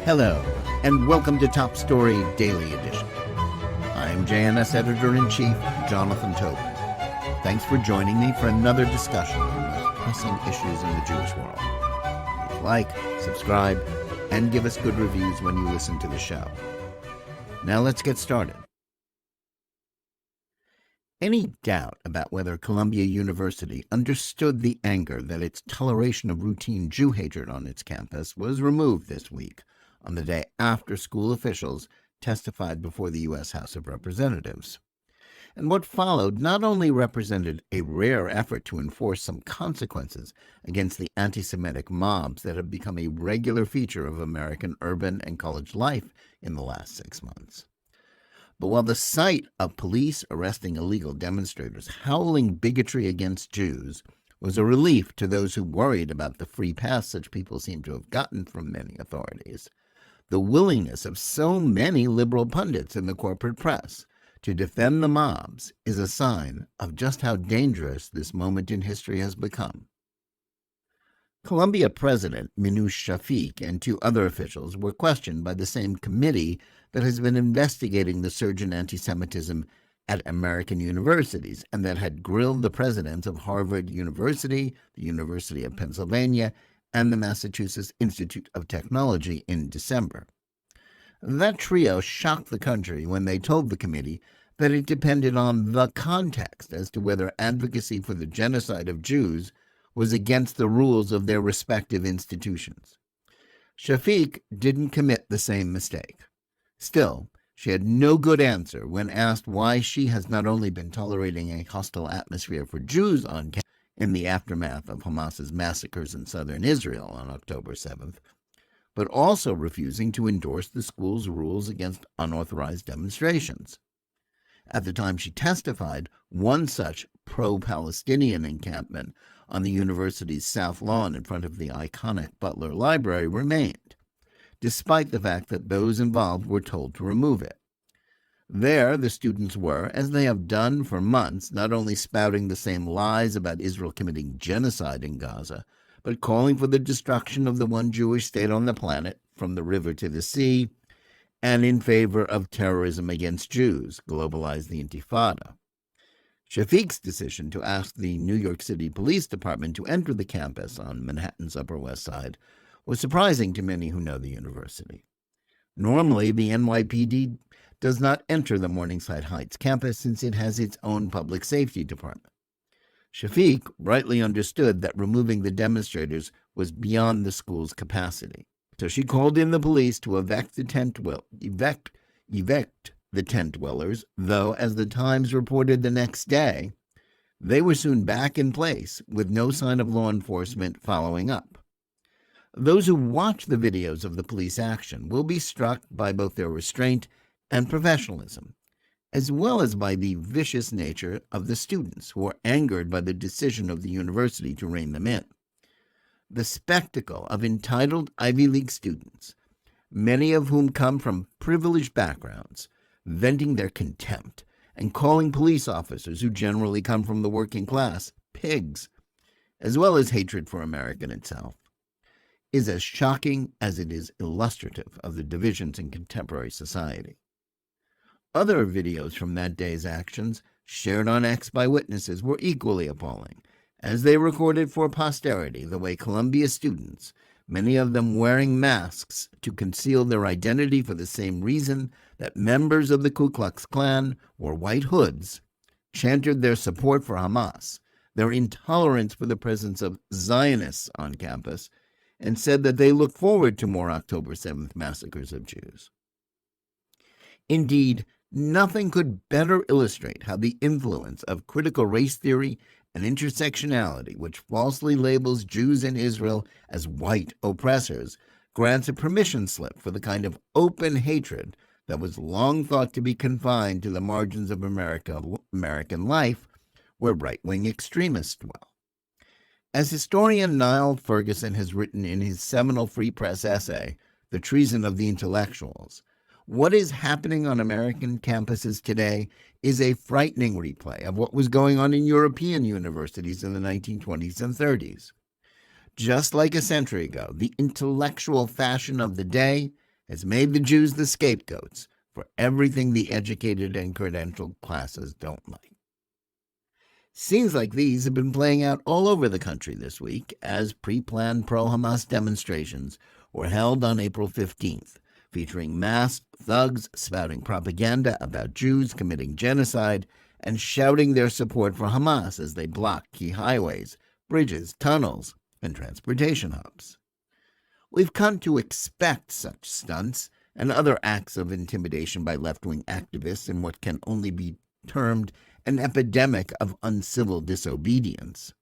Hello, and welcome to Top Story Daily Edition. I'm JNS Editor-in-Chief Jonathan Tobin. Thanks for joining me for another discussion on the most pressing issues in the Jewish world. Please like, subscribe, and give us good reviews when you listen to the show. Now let's get started. Any doubt about whether Columbia University understood the anger that its toleration of routine Jew hatred on its campus was removed this week, on the day after school officials testified before the U.S. House of Representatives. And what followed not only represented a rare effort to enforce some consequences against the antisemitic mobs that have become a regular feature of American urban and college life in the last 6 months. But while the sight of police arresting illegal demonstrators howling bigotry against Jews was a relief to those who worried about the free pass such people seem to have gotten from many authorities, the willingness of so many liberal pundits in the corporate press to defend the mobs is a sign of just how dangerous this moment in history has become. Columbia President Minouche Shafik and 2 other officials were questioned by the same committee that has been investigating the surge in antisemitism at American universities and that had grilled the presidents of Harvard University, the University of Pennsylvania, and the Massachusetts Institute of Technology in December. That trio shocked the country when they told the committee that it depended on the context as to whether advocacy for the genocide of Jews was against the rules of their respective institutions. Shafik didn't commit the same mistake. Still, she had no good answer when asked why she has not only been tolerating a hostile atmosphere for Jews on campus in the aftermath of Hamas's massacres in southern Israel on October 7th, but also refusing to endorse the school's rules against unauthorized demonstrations. At the time she testified, one such pro-Palestinian encampment on the university's south lawn in front of the iconic Butler Library remained, despite the fact that those involved were told to remove it. There, the students were, as they have done for months, not only spouting the same lies about Israel committing genocide in Gaza, but calling for the destruction of the one Jewish state on the planet, from the river to the sea, and in favor of terrorism against Jews, globalize the Intifada. Shafik's decision to ask the New York City Police Department to enter the campus on Manhattan's Upper West Side was surprising to many who know the university. Normally, the NYPD does not enter the Morningside Heights campus since it has its own public safety department. Shafik rightly understood that removing the demonstrators was beyond the school's capacity, so she called in the police to evict the tent dwellers, though, as the Times reported the next day, they were soon back in place with no sign of law enforcement following up. Those who watch the videos of the police action will be struck by both their restraint and professionalism, as well as by the vicious nature of the students who are angered by the decision of the university to rein them in. The spectacle of entitled Ivy League students, many of whom come from privileged backgrounds, venting their contempt and calling police officers who generally come from the working class pigs, as well as hatred for America itself, is as shocking as it is illustrative of the divisions in contemporary society. Other videos from that day's actions, shared on X by witnesses, were equally appalling, as they recorded for posterity the way Columbia students, many of them wearing masks to conceal their identity for the same reason that members of the Ku Klux Klan wore white hoods, chanted their support for Hamas, their intolerance for the presence of Zionists on campus, and said that they look forward to more October 7th massacres of Jews. Indeed, nothing could better illustrate how the influence of critical race theory and intersectionality, which falsely labels Jews in Israel as white oppressors, grants a permission slip for the kind of open hatred that was long thought to be confined to the margins of American life, where right-wing extremists dwell. As historian Niall Ferguson has written in his seminal Free Press essay, The Treason of the Intellectuals, what is happening on American campuses today is a frightening replay of what was going on in European universities in the 1920s and 30s. Just like a century ago, the intellectual fashion of the day has made the Jews the scapegoats for everything the educated and credentialed classes don't like. Scenes like these have been playing out all over the country this week as pre-planned pro-Hamas demonstrations were held on April 15th, featuring masked thugs spouting propaganda about Jews committing genocide and shouting their support for Hamas as they block key highways, bridges, tunnels, and transportation hubs. We've come to expect such stunts and other acts of intimidation by left-wing activists in what can only be termed an epidemic of uncivil disobedience.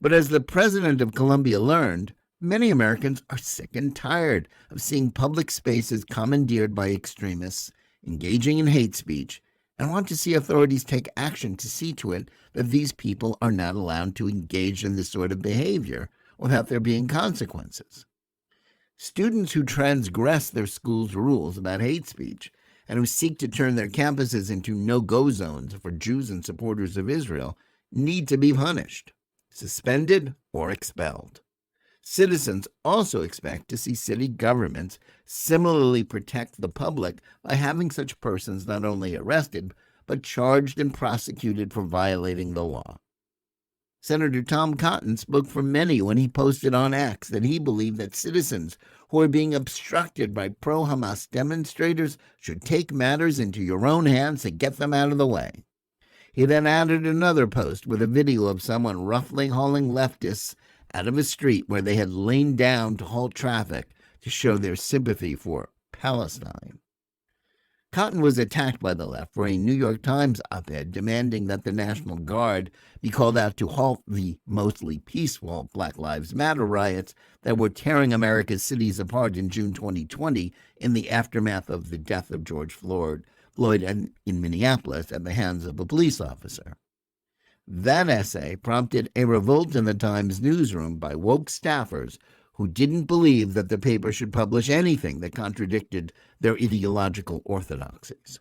But as the president of Colombia learned, many Americans are sick and tired of seeing public spaces commandeered by extremists engaging in hate speech and want to see authorities take action to see to it that these people are not allowed to engage in this sort of behavior without there being consequences. Students who transgress their school's rules about hate speech and who seek to turn their campuses into no-go zones for Jews and supporters of Israel need to be punished, suspended, or expelled. Citizens also expect to see city governments similarly protect the public by having such persons not only arrested, but charged and prosecuted for violating the law. Senator Tom Cotton spoke for many when he posted on X that he believed that citizens who are being obstructed by pro-Hamas demonstrators should take matters into your own hands to get them out of the way. He then added another post with a video of someone roughly hauling leftists out of a street where they had lain down to halt traffic to show their sympathy for Palestine. Cotton was attacked by the left for a New York Times op-ed demanding that the National Guard be called out to halt the mostly peaceful Black Lives Matter riots that were tearing America's cities apart in June 2020 in the aftermath of the death of George Floyd in Minneapolis at the hands of a police officer. That essay prompted a revolt in the Times newsroom by woke staffers who didn't believe that the paper should publish anything that contradicted their ideological orthodoxies.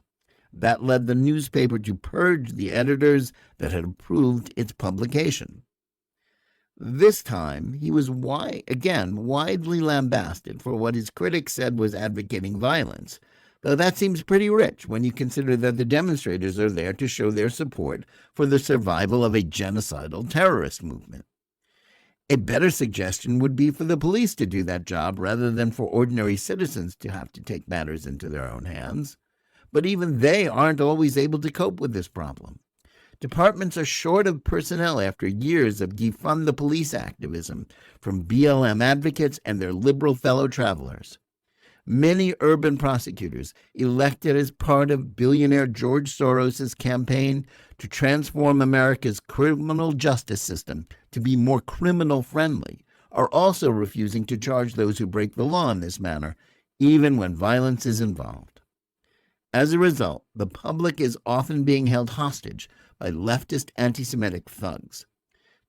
That led the newspaper to purge the editors that had approved its publication. This time, he was widely lambasted for what his critics said was advocating violence, though that seems pretty rich when you consider that the demonstrators are there to show their support for the survival of a genocidal terrorist movement. A better suggestion would be for the police to do that job rather than for ordinary citizens to have to take matters into their own hands. But even they aren't always able to cope with this problem. Departments are short of personnel after years of defund the police activism from BLM advocates and their liberal fellow travelers. Many urban prosecutors, elected as part of billionaire George Soros' campaign to transform America's criminal justice system to be more criminal-friendly, are also refusing to charge those who break the law in this manner, even when violence is involved. As a result, the public is often being held hostage by leftist anti-Semitic thugs.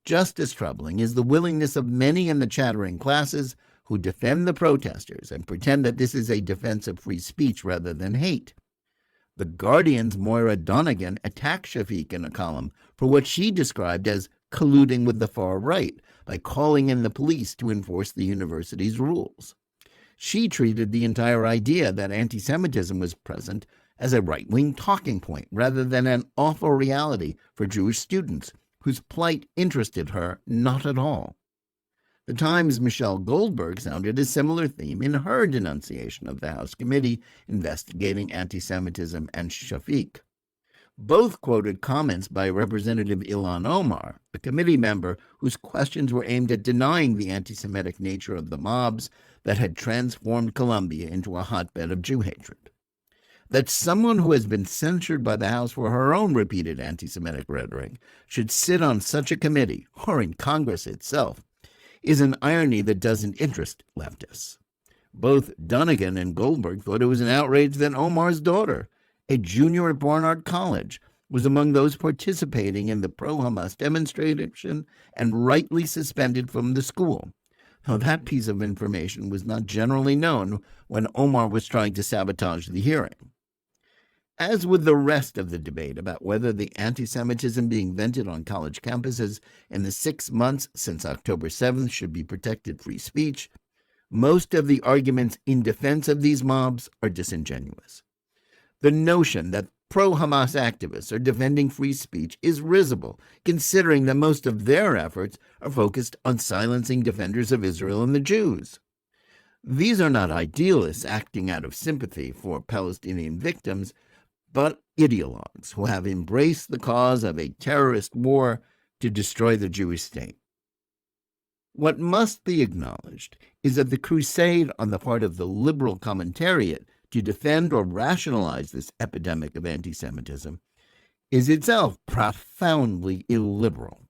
Just as troubling is the willingness of many in the chattering classes who defend the protesters and pretend that this is a defense of free speech rather than hate. The Guardian's Moira Donegan attacked Shafiq in a column for what she described as colluding with the far right by calling in the police to enforce the university's rules. She treated the entire idea that anti-Semitism was present as a right-wing talking point rather than an awful reality for Jewish students whose plight interested her not at all. The Times' Michelle Goldberg sounded a similar theme in her denunciation of the House committee investigating anti-Semitism and Shafiq. Both quoted comments by Representative Ilhan Omar, a committee member whose questions were aimed at denying the anti-Semitic nature of the mobs that had transformed Colombia into a hotbed of Jew hatred. That someone who has been censured by the House for her own repeated anti-Semitic rhetoric should sit on such a committee, or in Congress itself, is an irony that doesn't interest leftists. Both Donegan and Goldberg thought it was an outrage that Omar's daughter, a junior at Barnard College, was among those participating in the pro-Hamas demonstration and rightly suspended from the school. Now, that piece of information was not generally known when Omar was trying to sabotage the hearing. As with the rest of the debate about whether the anti-Semitism being vented on college campuses in the 6 months since October 7th should be protected free speech, Most of the arguments in defense of these mobs are disingenuous. The notion that pro-Hamas activists are defending free speech is risible, considering that most of their efforts are focused on silencing defenders of Israel and the Jews. These are not idealists acting out of sympathy for Palestinian victims, but ideologues who have embraced the cause of a terrorist war to destroy the Jewish state. What must be acknowledged is that the crusade on the part of the liberal commentariat to defend or rationalize this epidemic of anti-Semitism is itself profoundly illiberal.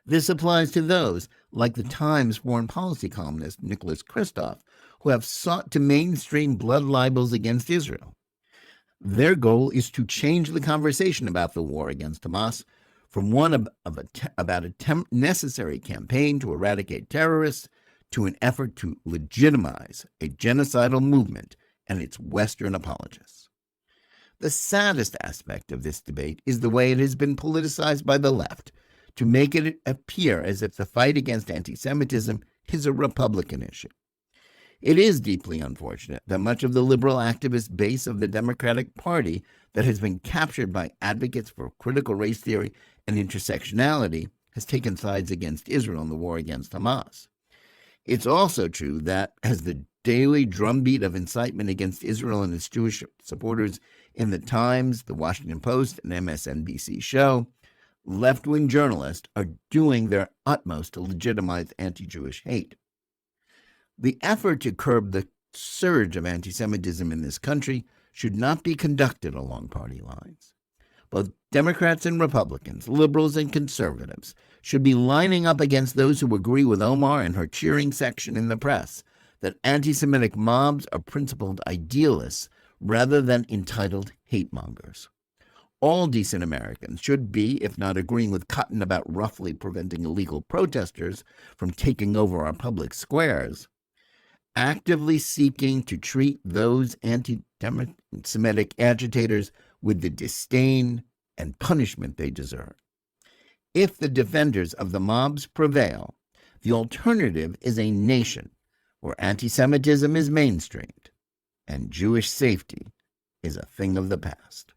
This applies to those like the Times foreign policy columnist Nicholas Kristof, who have sought to mainstream blood libels against Israel. Their goal is to change the conversation about the war against Hamas from one about a necessary campaign to eradicate terrorists to an effort to legitimize a genocidal movement and its Western apologists. The saddest aspect of this debate is the way it has been politicized by the left to make it appear as if the fight against anti-Semitism is a Republican issue. It is deeply unfortunate that much of the liberal activist base of the Democratic Party that has been captured by advocates for critical race theory and intersectionality has taken sides against Israel in the war against Hamas. It's also true that as the daily drumbeat of incitement against Israel and its Jewish supporters in the Times, the Washington Post, and MSNBC show, left-wing journalists are doing their utmost to legitimize anti-Jewish hate. The effort to curb the surge of anti-Semitism in this country should not be conducted along party lines. Both Democrats and Republicans, liberals and conservatives, should be lining up against those who agree with Omar and her cheering section in the press that anti-Semitic mobs are principled idealists rather than entitled hate mongers. All decent Americans should be, if not agreeing with Cotton about roughly preventing illegal protesters from taking over our public squares, actively seeking to treat those anti-Semitic agitators with the disdain and punishment they deserve. If the defenders of the mobs prevail, the alternative is a nation where anti-Semitism is mainstreamed and Jewish safety is a thing of the past.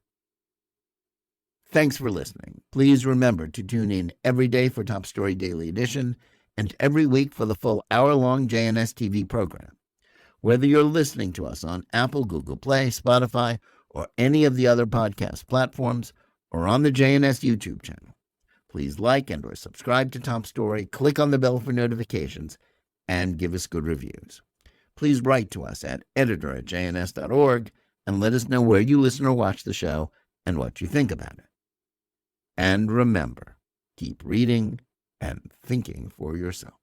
Thanks for listening. Please remember to tune in every day for Top Story Daily Edition and every week for the full hour-long JNS TV program. Whether you're listening to us on Apple, Google Play, Spotify, or any of the other podcast platforms, or on the JNS YouTube channel, please like and or subscribe to Top Story, click on the bell for notifications, and give us good reviews. Please write to us at editor@jns.org and let us know where you listen or watch the show and what you think about it. And remember, keep reading and thinking for yourself.